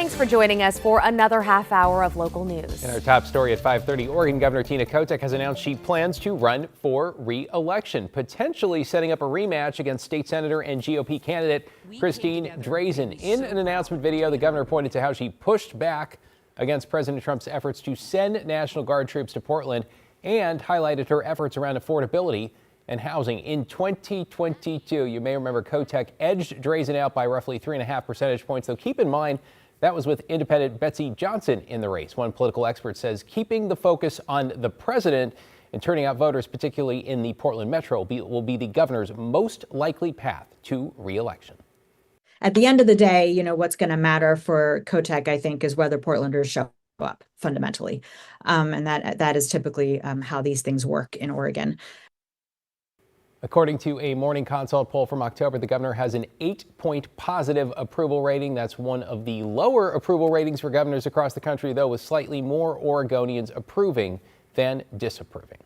Thanks for joining us for another half hour of local news. In our top story at 5:30, Oregon Governor Tina Kotek has announced she plans to run for re-election, potentially setting up a rematch against state senator and GOP candidate Christine Drazan. In an announcement video, the governor pointed to how she pushed back against President Trump's efforts to send National Guard troops to Portland and highlighted her efforts around affordability and housing. In 2022, you may remember Kotek edged Drazan out by roughly 3.5 percentage points, though keep in mind that was with independent Betsy Johnson in the race. One political expert says keeping the focus on the president and turning out voters, particularly in the Portland metro, will be the governor's most likely path to re-election. At the end of the day, what's going to matter for Kotek, I think, is whether Portlanders show up fundamentally. And that is typically how these things work in Oregon. According to a Morning Consult poll from October, the governor has an 8-point positive approval rating. That's one of the lower approval ratings for governors across the country, though, with slightly more Oregonians approving than disapproving.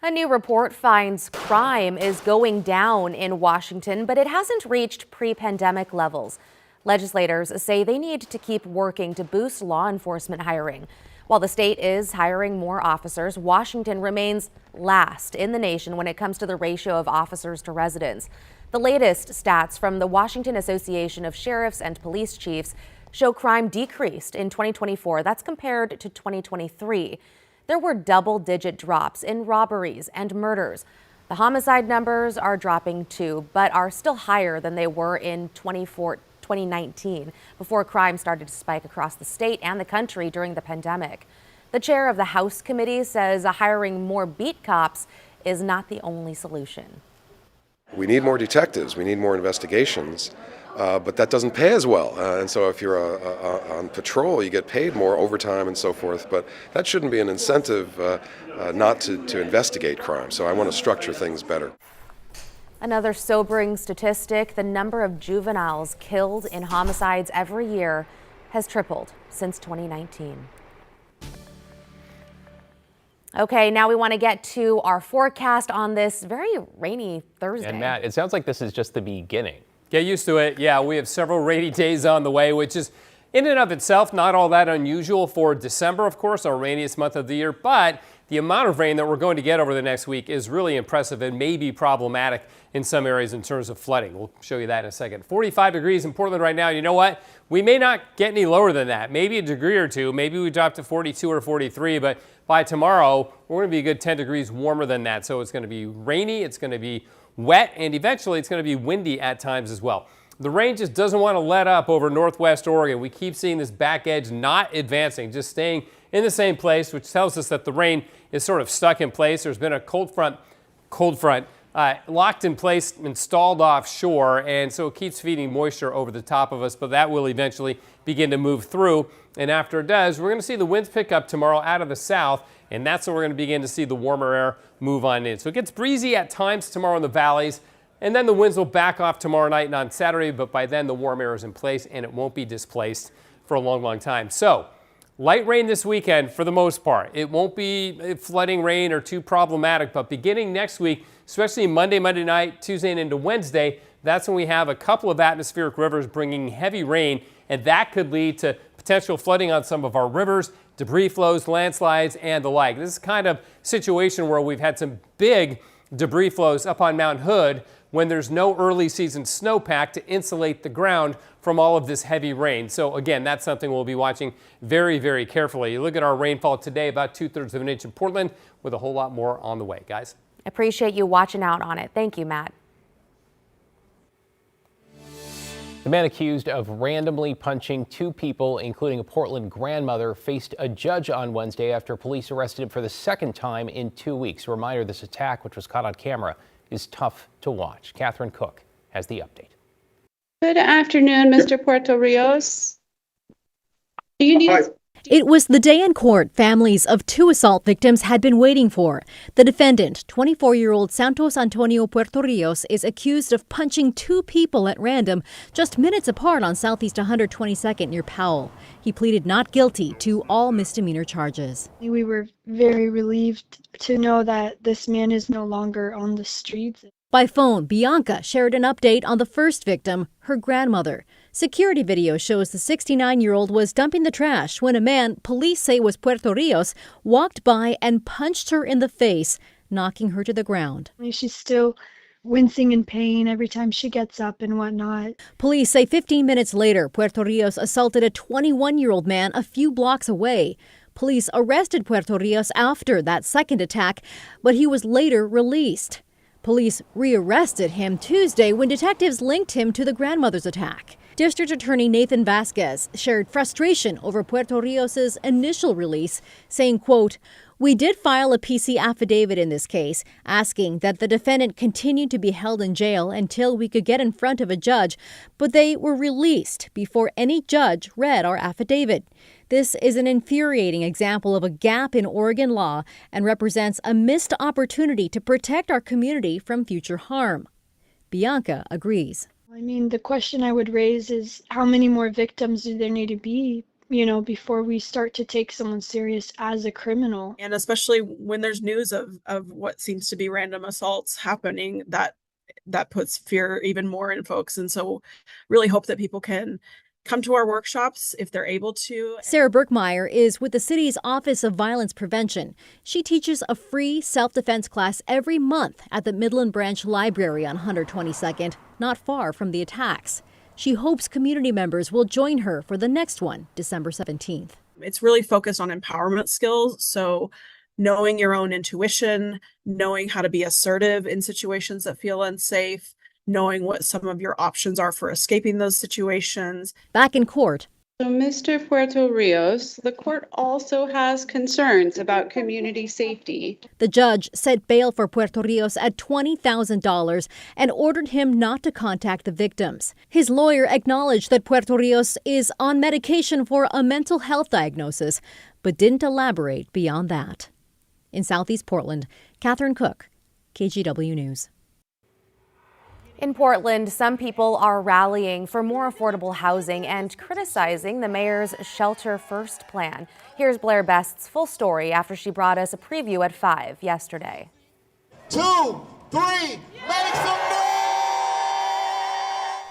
A new report finds crime is going down in Washington, but it hasn't reached pre-pandemic levels. Legislators say they need to keep working to boost law enforcement hiring. While the state is hiring more officers, Washington remains last in the nation when it comes to the ratio of officers to residents. The latest stats from the Washington Association of Sheriffs and Police Chiefs show crime decreased in 2024. That's compared to 2023. There were double-digit drops in robberies and murders. The homicide numbers are dropping too, but are still higher than they were in 2019, before crime started to spike across the state and the country during the pandemic. The chair of the House committee says hiring more beat cops is not the only solution. We need more detectives, we need more investigations, but that doesn't pay as well. And so if you're on patrol, you get paid more overtime and so forth, but that shouldn't be an incentive not to investigate crime. So I want to structure things better. Another sobering statistic, the number of juveniles killed in homicides every year has tripled since 2019. Okay, now we want to get to our forecast on this very rainy Thursday. And Matt, it sounds like this is just the beginning. Get used to it. Yeah, we have several rainy days on the way, which is in and of itself not all that unusual for December, of course, our rainiest month of the year. But the amount of rain that we're going to get over the next week is really impressive and may be problematic in some areas in terms of flooding. We'll show you that in a second. 45 degrees in Portland right now. You know what? We may not get any lower than that. Maybe a degree or two. Maybe we drop to 42 or 43. But by tomorrow, we're going to be a good 10 degrees warmer than that. So it's going to be rainy. It's going to be wet. And eventually, it's going to be windy at times as well. The rain just doesn't want to let up over northwest Oregon. We keep seeing this back edge not advancing, just staying in the same place, which tells us that the rain is sort of stuck in place. There's been a cold front locked in place, installed offshore, and so it keeps feeding moisture over the top of us, but that will eventually begin to move through. And after it does, we're going to see the winds pick up tomorrow out of the south, and that's when we're going to begin to see the warmer air move on in. So it gets breezy at times tomorrow in the valleys, and then the winds will back off tomorrow night and on Saturday, but by then the warm air is in place and it won't be displaced for a long, long time. So light rain this weekend for the most part. It won't be flooding rain or too problematic, but beginning next week, especially Monday night, Tuesday and into Wednesday, that's when we have a couple of atmospheric rivers bringing heavy rain, and that could lead to potential flooding on some of our rivers, debris flows, landslides, and the like. This is kind of situation where we've had some big debris flows up on Mount Hood when there's no early season snowpack to insulate the ground from all of this heavy rain. So again, that's something we'll be watching very, very carefully. You look at our rainfall today, about 2/3 of an inch in Portland, with a whole lot more on the way, guys. Appreciate you watching out on it. Thank you, Matt. The man accused of randomly punching two people, including a Portland grandmother, faced a judge on Wednesday after police arrested him for the second time in 2 weeks. A reminder, this attack, which was caught on camera, is tough to watch. Catherine Cook has the update. Good afternoon, Mr. Puerto Rios. Do you need... It was the day in court families of two assault victims had been waiting for. The defendant, 24-year-old Santos Antonio Puerto Rios, is accused of punching two people at random just minutes apart on Southeast 122nd near Powell. He pleaded not guilty to all misdemeanor charges. We were very relieved to know that this man is no longer on the streets. By phone, Bianca shared an update on the first victim, her grandmother. Security video shows the 69-year-old was dumping the trash when a man police say was Puerto Rios walked by and punched her in the face, knocking her to the ground. She's still wincing in pain every time she gets up and whatnot. Police say 15 minutes later, Puerto Rios assaulted a 21-year-old man a few blocks away. Police arrested Puerto Rios after that second attack, but he was later released. Police rearrested him Tuesday when detectives linked him to the grandmother's attack. District Attorney Nathan Vasquez shared frustration over Puerto Rios' initial release, saying, quote, "We did file a PC affidavit in this case, asking that the defendant continue to be held in jail until we could get in front of a judge, but they were released before any judge read our affidavit. This is an infuriating example of a gap in Oregon law and represents a missed opportunity to protect our community from future harm." Bianca agrees. I mean, the question I would raise is how many more victims do there need to be, before we start to take someone serious as a criminal? And especially when there's news of what seems to be random assaults happening, that puts fear even more in folks. And so really hope that people can come to our workshops if they're able to. Sarah Burkmeyer is with the city's Office of Violence Prevention. She teaches a free self-defense class every month at the Midland Branch Library on 122nd, not far from the attacks. She hopes community members will join her for the next one, December 17th. It's really focused on empowerment skills. So knowing your own intuition, knowing how to be assertive in situations that feel unsafe, knowing what some of your options are for escaping those situations. Back in court. So, Mr. Puerto Rios, the court also has concerns about community safety. The judge set bail for Puerto Rios at $20,000 and ordered him not to contact the victims. His lawyer acknowledged that Puerto Rios is on medication for a mental health diagnosis, but didn't elaborate beyond that. In Southeast Portland, Catherine Cook, KGW News. In Portland, some people are rallying for more affordable housing and criticizing the mayor's Shelter First plan. Here's Blair Best's full story after she brought us a preview at 5 yesterday. 2, 3, make some noise!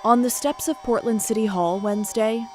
On the steps of Portland City Hall Wednesday,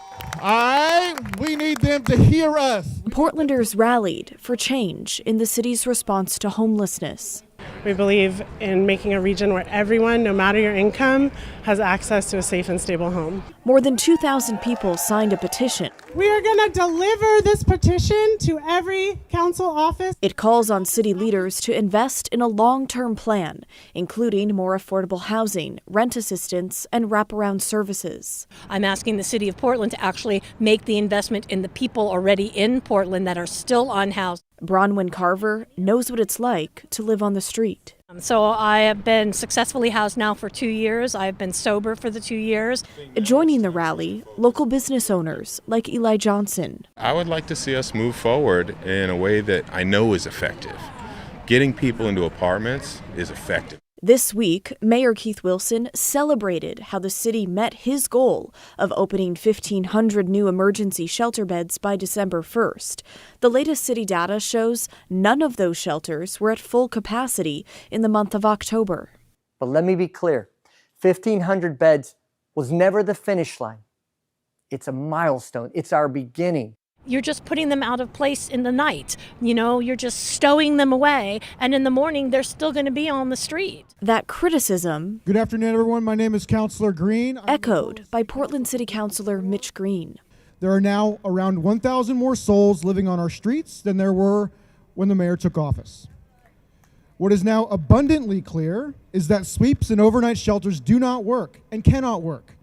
we need them to hear us. Portlanders rallied for change in the city's response to homelessness. We believe in making a region where everyone, no matter your income, has access to a safe and stable home. More than 2,000 people signed a petition. We are going to deliver this petition to every council office. It calls on city leaders to invest in a long-term plan, including more affordable housing, rent assistance, and wraparound services. I'm asking the city of Portland to actually make the investment in the people already in Portland that are still unhoused. Bronwyn Carver knows what it's like to live on the street. So I have been successfully housed now for 2 years. I've been sober for the 2 years. Joining the rally, local business owners like Eli Johnson. I would like to see us move forward in a way that I know is effective. Getting people into apartments is effective. This week, Mayor Keith Wilson celebrated how the city met his goal of opening 1,500 new emergency shelter beds by December 1st. The latest city data shows none of those shelters were at full capacity in the month of October. But let me be clear, 1,500 beds was never the finish line. It's a milestone. It's our beginning. You're just putting them out of place in the night. You're just stowing them away. And in the morning, they're still going to be on the street. That criticism, Good afternoon, everyone. My name is Councilor Green. echoed by Portland City Councilor Mitch Green. There are now around 1,000 more souls living on our streets than there were when the mayor took office. What is now abundantly clear is that sweeps and overnight shelters do not work and cannot work.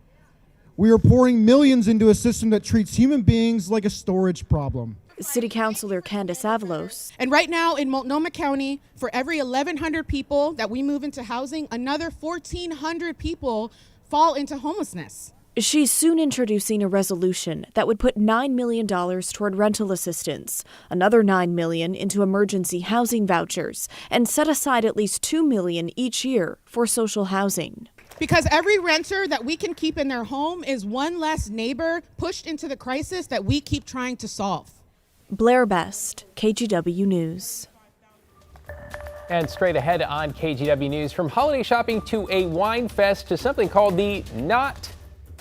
We are pouring millions into a system that treats human beings like a storage problem. City Councilor Candace Avalos. And right now in Multnomah County, for every 1,100 people that we move into housing, another 1,400 people fall into homelessness. She's soon introducing a resolution that would put $9 million toward rental assistance, another $9 million into emergency housing vouchers, and set aside at least $2 million each year for social housing. Because every renter that we can keep in their home is one less neighbor pushed into the crisis that we keep trying to solve. Blair Best, KGW News. And straight ahead on KGW News, from holiday shopping to a wine fest to something called the Not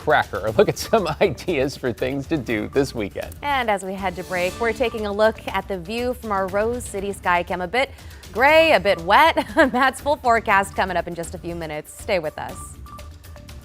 cracker. Look at some ideas for things to do this weekend. And as we head to break, we're taking a look at the view from our Rose City sky cam. A bit gray, a bit wet. Matt's full forecast coming up in just a few minutes. Stay with us.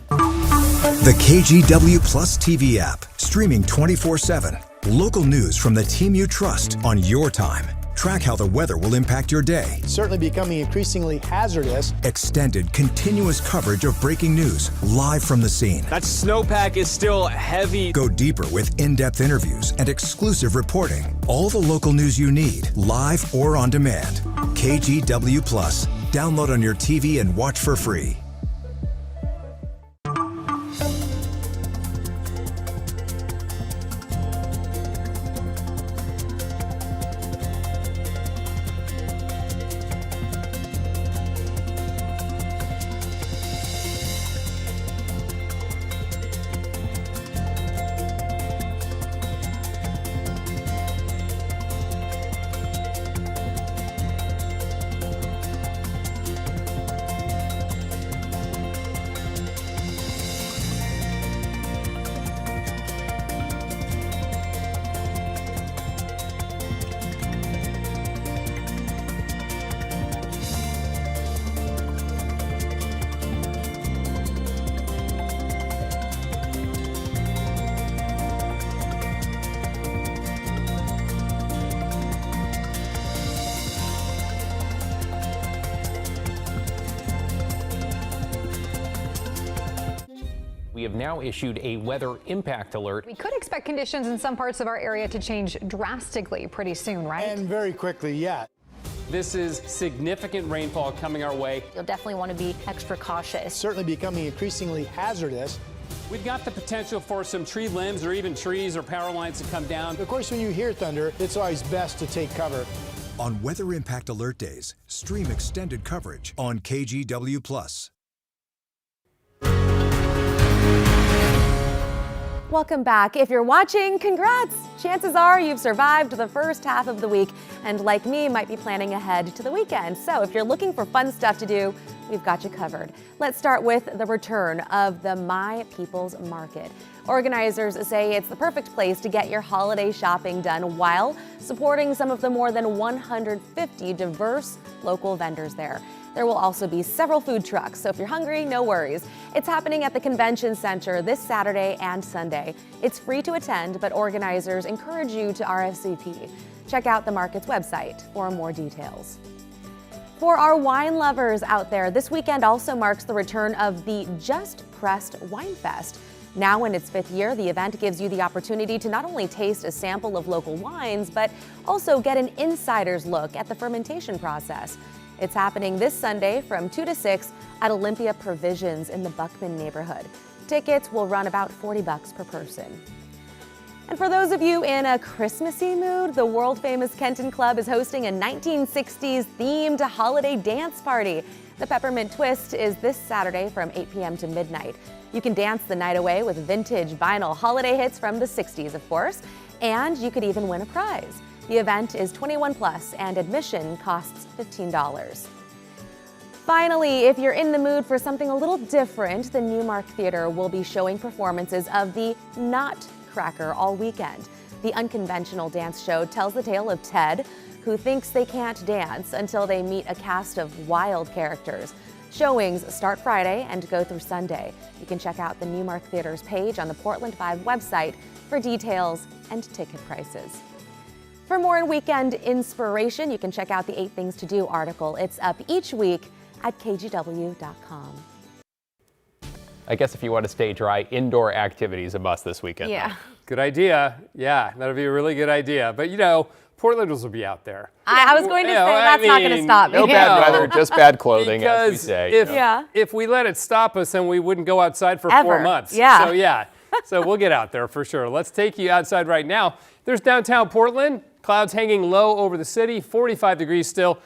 The KGW Plus TV app, streaming 24/7. Local news from the team you trust on your time. Track how the weather will impact your day. Certainly becoming increasingly hazardous. Extended, continuous coverage of breaking news live from the scene. That snowpack is still heavy. Go deeper with in-depth interviews and exclusive reporting. All the local news you need, live or on demand. KGW Plus. Download on your TV and watch for free. We have now issued a weather impact alert. We could expect conditions in some parts of our area to change drastically pretty soon, right? And very quickly, yeah. This is significant rainfall coming our way. You'll definitely want to be extra cautious. Certainly becoming increasingly hazardous. We've got the potential for some tree limbs or even trees or power lines to come down. Of course, when you hear thunder, it's always best to take cover. On Weather Impact Alert Days, stream extended coverage on KGW Plus. Welcome back. If you're watching, congrats! Chances are you've survived the first half of the week and, like me, might be planning ahead to the weekend. So if you're looking for fun stuff to do, we've got you covered. Let's start with the return of the My People's Market. Organizers say it's the perfect place to get your holiday shopping done while supporting some of the more than 150 diverse local vendors there. There will also be several food trucks, so if you're hungry, no worries. It's happening at the Convention Center this Saturday and Sunday. It's free to attend, but organizers encourage you to RSVP. Check out the market's website for more details. For our wine lovers out there, this weekend also marks the return of the Just Pressed Wine Fest. Now in its 5th year, the event gives you the opportunity to not only taste a sample of local wines, but also get an insider's look at the fermentation process. It's happening this Sunday from 2 to 6 at Olympia Provisions in the Buckman neighborhood. Tickets will run about $40 per person. And for those of you in a Christmassy mood, the world-famous Kenton Club is hosting a 1960s themed holiday dance party. The Peppermint Twist is this Saturday from 8 p.m. to midnight. You can dance the night away with vintage vinyl holiday hits from the 60s, of course, and you could even win a prize. The event is 21 plus and admission costs $15. Finally, if you're in the mood for something a little different, the Newmark Theater will be showing performances of the Nutcracker all weekend. The unconventional dance show tells the tale of Ted, who thinks they can't dance until they meet a cast of wild characters. Showings start Friday and go through Sunday. You can check out the Newmark Theater's page on the Portland 5 website for details and ticket prices. For more weekend inspiration, you can check out the 8 Things to Do article. It's up each week at kgw.com. I guess if you want to stay dry, indoor activities a must this weekend. Yeah. Good idea. Yeah, that'll be a really good idea. But you know, Portlanders will be out there. I was going to say that's not going to stop me. No bad weather, just bad clothing, as we Because say. if we let it stop us, then we wouldn't go outside for Ever. 4 months. Yeah. So we'll get out there for sure. Let's take you outside right now. There's downtown Portland. Clouds hanging low over the city, 45 degrees still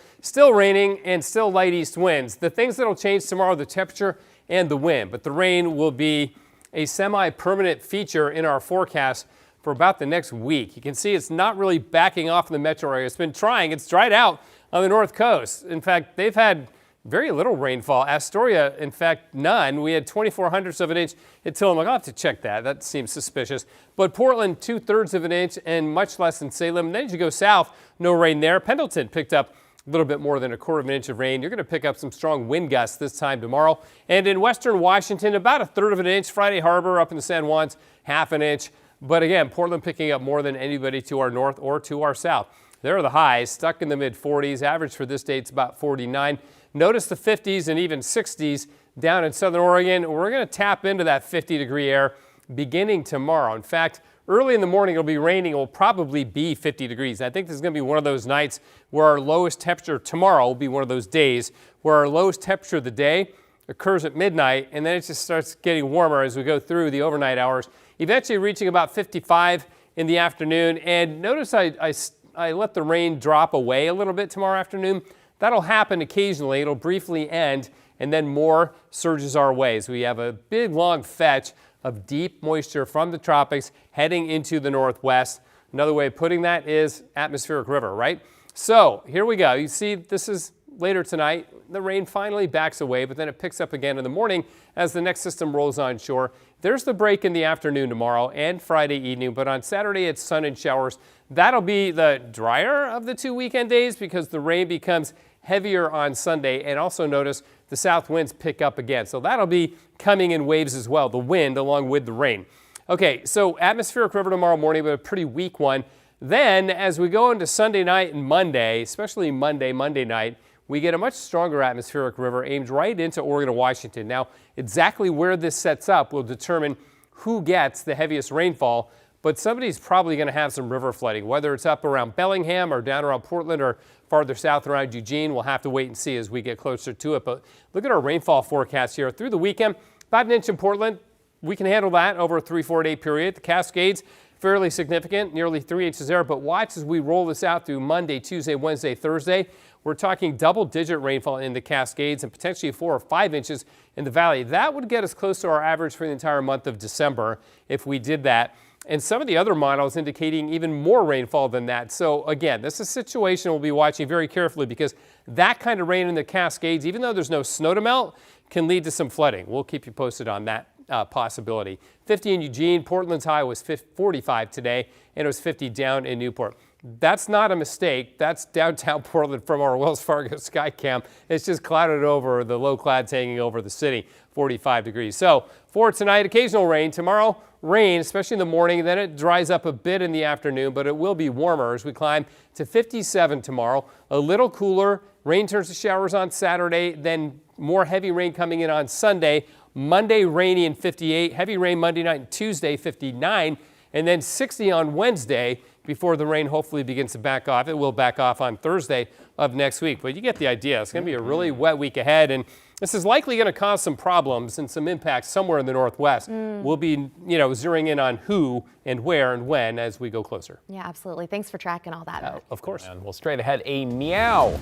raining and still light east winds. The things that'll change tomorrow, the temperature and the wind, but the rain will be a semi-permanent feature in our forecast for about the next week. You can see it's not really backing off in the metro area. It's been trying. It's dried out on the north coast. In fact, they've had very little rainfall. Astoria, in fact, none. We had 0.24 of an inch at Tillamook. I'll have to check that. That seems suspicious. But Portland, 2/3 of an inch and much less than Salem. And then as you go south, no rain there. Pendleton picked up a little bit more than 1/4 of an inch of rain. You're going to pick up some strong wind gusts this time tomorrow. And in western Washington, about 1/3 of an inch. Friday Harbor up in the San Juans, 1/2 an inch. But again, Portland picking up more than anybody to our north or to our south. There are the highs, stuck in the mid-40s. Average for this day, it's about 49. Notice the 50s and even 60s down in southern Oregon. We're going to tap into that 50-degree air beginning tomorrow. In fact, early in the morning, it'll be raining. It will probably be 50 degrees. I think this is going to be one of those nights where our lowest temperature tomorrow will be one of those days where our lowest temperature of the day occurs at midnight, and then it just starts getting warmer as we go through the overnight hours, eventually reaching about 55 in the afternoon. And notice I let the rain drop away a little bit tomorrow afternoon. That'll happen occasionally. It'll briefly end, and then more surges our way. So we have a big, long fetch of deep moisture from the tropics heading into the northwest. Another way of putting that is atmospheric river, right? So here we go. You see, this is later tonight. The rain finally backs away, but then it picks up again in the morning as the next system rolls onshore. There's the break in the afternoon tomorrow and Friday evening, but on Saturday it's sun and showers. That'll be the drier of the 2 weekend days because the rain becomes heavier on Sunday. And also notice the south winds pick up again. So that'll be coming in waves as well, the wind along with the rain. Okay, so atmospheric river tomorrow morning, but a pretty weak one. Then as we go into Sunday night and Monday, especially Monday night, we get a much stronger atmospheric river aimed right into Oregon and Washington. Now, exactly where this sets up will determine who gets the heaviest rainfall, but somebody's probably going to have some river flooding, whether it's up around Bellingham or down around Portland or farther south around Eugene. We'll have to wait and see as we get closer to it. But look at our rainfall forecast here. Through the weekend, about an inch in Portland. We can handle that over a 3-4 day period. The Cascades, fairly significant, nearly 3 inches there. But watch as we roll this out through Monday, Tuesday, Wednesday, Thursday. We're talking double-digit rainfall in the Cascades and potentially 4 or 5 inches in the valley. That would get us close to our average for the entire month of December if we did that. And some of the other models indicating even more rainfall than that. So again, this is a situation we'll be watching very carefully because that kind of rain in the Cascades, even though there's no snow to melt, can lead to some flooding. We'll keep you posted on that possibility. 50 in Eugene. Portland's high was 45 today, and it was 50 down in Newport. That's not a mistake. That's downtown Portland from our Wells Fargo Skycam. It's just clouded over, the low clouds hanging over the city, 45 degrees. So for tonight, occasional rain. Tomorrow, rain, especially in the morning. Then it dries up a bit in the afternoon, but it will be warmer as we climb to 57 tomorrow. A little cooler. Rain turns to showers on Saturday, then more heavy rain coming in on Sunday. Monday, rainy and 58. Heavy rain Monday night and Tuesday, 59. And then 60 on Wednesday before the rain hopefully begins to back off. It will back off on Thursday of next week, but you get the idea. It's going to be a really wet week ahead, and this is likely going to cause some problems and some impacts somewhere in the northwest. We'll be, zeroing in on who and where and when as we go closer. Yeah, absolutely. Thanks for tracking all that. Of course. And we'll straight ahead, a meow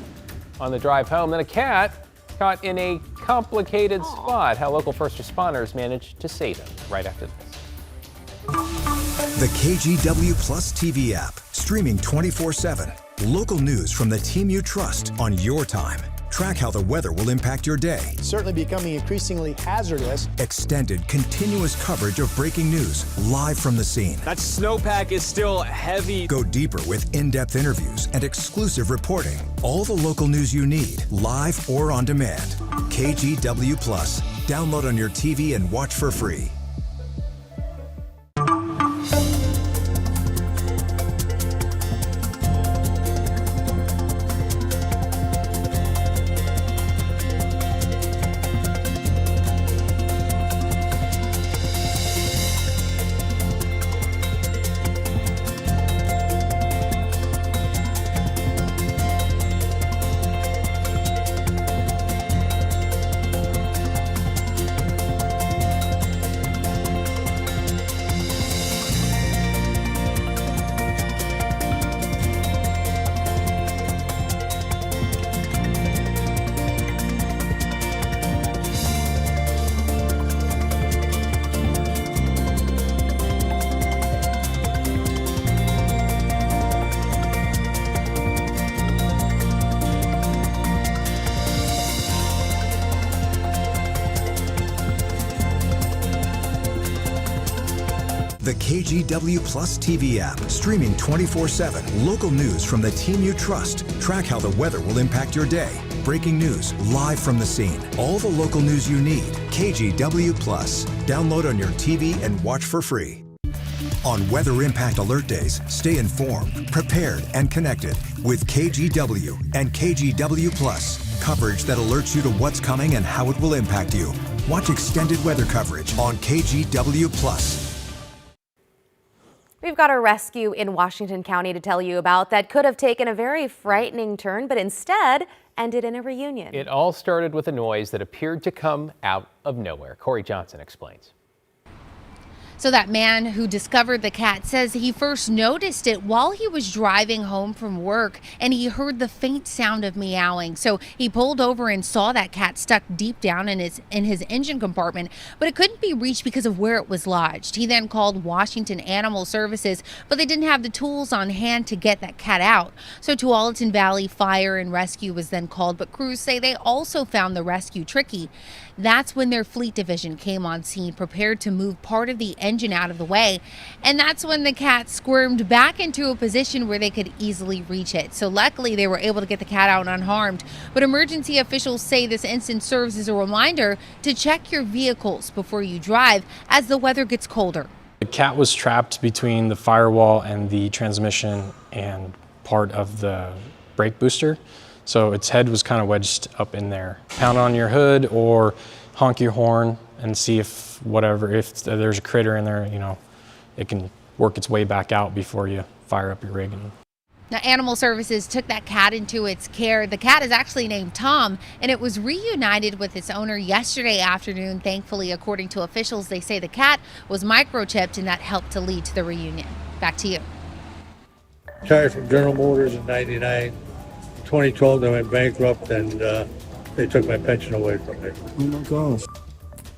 on the drive home, then a cat caught in a complicated spot. How local first responders managed to save him right after this. The KGW Plus TV app, streaming 24/7. Local news from the team you trust on your time. Track how the weather will impact your day. Certainly becoming increasingly hazardous. Extended, continuous coverage of breaking news, live from the scene. That snowpack is still heavy. Go deeper with in-depth interviews and exclusive reporting. All the local news you need, live or on demand. KGW Plus. Download on your TV and watch for free. The KGW Plus TV app, streaming 24/7. Local news from the team you trust. Track how the weather will impact your day. Breaking news live from the scene. All the local news you need. KGW Plus. Download on your TV and watch for free. On Weather Impact Alert Days, stay informed, prepared, and connected with KGW and KGW Plus. Coverage that alerts you to what's coming and how it will impact you. Watch extended weather coverage on KGW Plus. We've got a rescue in Washington County to tell you about that could have taken a very frightening turn, but instead ended in a reunion. It all started with a noise that appeared to come out of nowhere. Corey Johnson explains. So that man who discovered the cat says he first noticed it while he was driving home from work, and he heard the faint sound of meowing. So he pulled over and saw that cat stuck deep down in his engine compartment, but it couldn't be reached because of where it was lodged. He then called Washington Animal Services, but they didn't have the tools on hand to get that cat out. So Tualatin Valley Fire and Rescue was then called, but crews say they also found the rescue tricky. That's when their fleet division came on scene, prepared to move part of the engine out of the way. And that's when the cat squirmed back into a position where they could easily reach it. So luckily they were able to get the cat out unharmed. But emergency officials say this incident serves as a reminder to check your vehicles before you drive as the weather gets colder. The cat was trapped between the firewall and the transmission and part of the brake booster. So its head was kind of wedged up in there. Pound on your hood or honk your horn and see if there's a critter in there, it can work its way back out before you fire up your rig. Now, Animal Services took that cat into its care. The cat is actually named Tom, and it was reunited with its owner yesterday afternoon. Thankfully, according to officials, they say the cat was microchipped, and that helped to lead to the reunion. Back to you. Retired from General Motors in '99. 2012, they went bankrupt, and they took my pension away from me. Oh my gosh.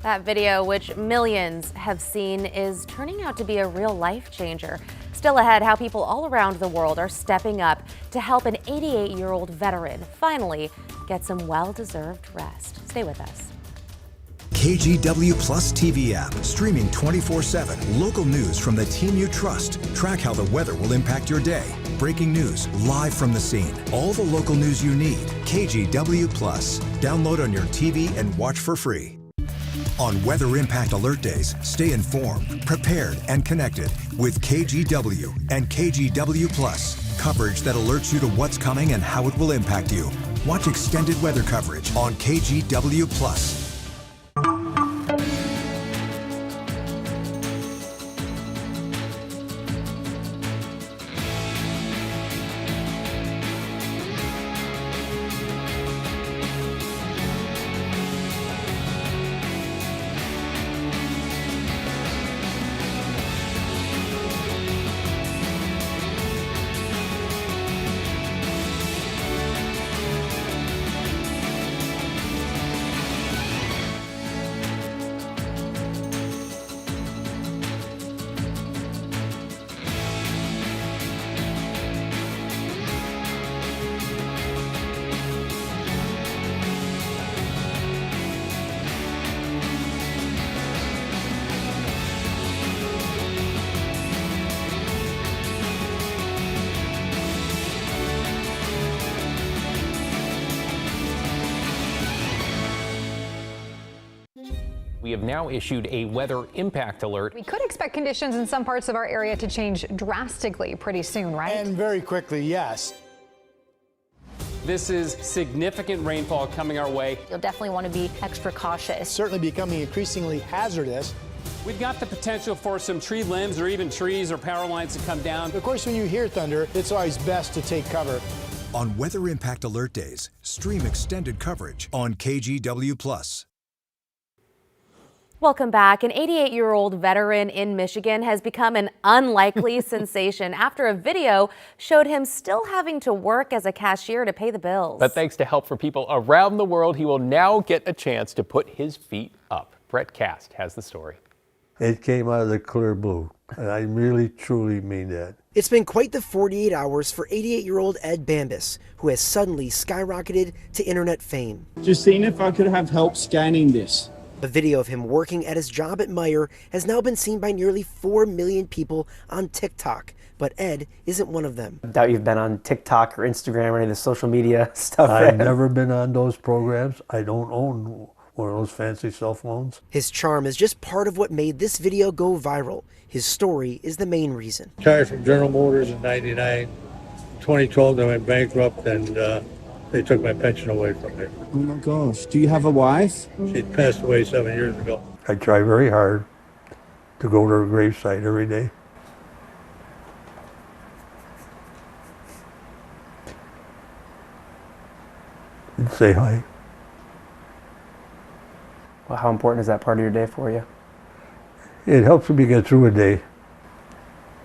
That video, which millions have seen, is turning out to be a real life changer. Still ahead, how people all around the world are stepping up to help an 88-year-old veteran finally get some well-deserved rest. Stay with us. KGW Plus TV app, streaming 24/7. Local news from the team you trust. Track how the weather will impact your day. Breaking news live from the scene. All the local news you need. KGW Plus. Download on your TV and watch for free. On Weather Impact Alert Days, stay informed, prepared, and connected with KGW and KGW Plus. Coverage that alerts you to what's coming and how it will impact you. Watch extended weather coverage on KGW Plus. We have now issued a weather impact alert. We could expect conditions in some parts of our area to change drastically pretty soon, right? And very quickly, yes. This is significant rainfall coming our way. You'll definitely want to be extra cautious. Certainly becoming increasingly hazardous. We've got the potential for some tree limbs or even trees or power lines to come down. Of course, when you hear thunder, it's always best to take cover. On Weather Impact Alert Days, stream extended coverage on KGW Plus. Welcome back. An 88-year-old veteran in Michigan has become an unlikely sensation after a video showed him still having to work as a cashier to pay the bills. But thanks to help from people around the world, he will now get a chance to put his feet up. Brett Cast has the story. It came out of the clear blue, and I really, truly mean that. It's been quite the 48 hours for 88-year-old Ed Bambus, who has suddenly skyrocketed to internet fame. Just seeing if I could have help scanning this. The video of him working at his job at Meijer has now been seen by nearly 4 million people on TikTok, but Ed isn't one of them. I doubt you've been on TikTok or Instagram or any of the social media stuff. I've never been on those programs. I don't own one of those fancy cell phones. His charm is just part of what made this video go viral. His story is the main reason. Retired from General Motors in '99. 2012, they went bankrupt and they took my pension away from me. Oh my gosh. Do you have a wife? She passed away 7 years ago. I try very hard to go to her gravesite every day. And say hi. Well, how important is that part of your day for you? It helps me get through a day.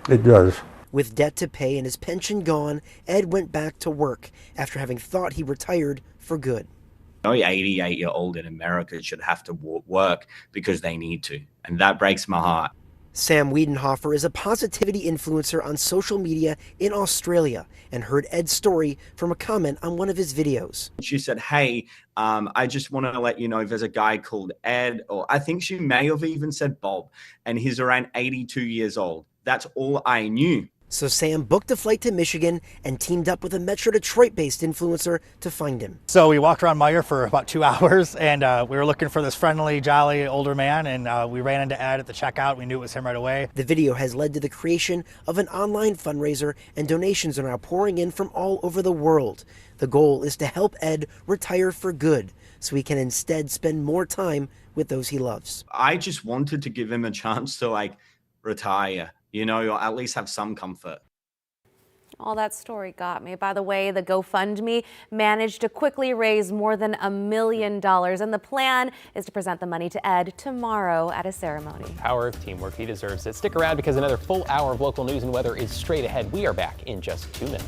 It does. With debt to pay and his pension gone, Ed went back to work after having thought he retired for good. No 88-year-old in America should have to work because they need to, and that breaks my heart. Sam Wiedenhofer is a positivity influencer on social media in Australia and heard Ed's story from a comment on one of his videos. She said, hey, I just want to let you know there's a guy called Ed, or I think she may have even said Bob, and he's around 82 years old. That's all I knew. So Sam booked a flight to Michigan and teamed up with a Metro Detroit-based influencer to find him. So we walked around Meijer for about 2 hours, and we were looking for this friendly, jolly older man, and we ran into Ed at the checkout. We knew it was him right away. The video has led to the creation of an online fundraiser, and donations are now pouring in from all over the world. The goal is to help Ed retire for good, so he can instead spend more time with those he loves. I just wanted to give him a chance to retire, or at least have some comfort. All that story got me. By the way, the GoFundMe managed to quickly raise more than $1 million, and the plan is to present the money to Ed tomorrow at a ceremony. Power of teamwork. He deserves it. Stick around because another full hour of local news and weather is straight ahead. We are back in just 2 minutes.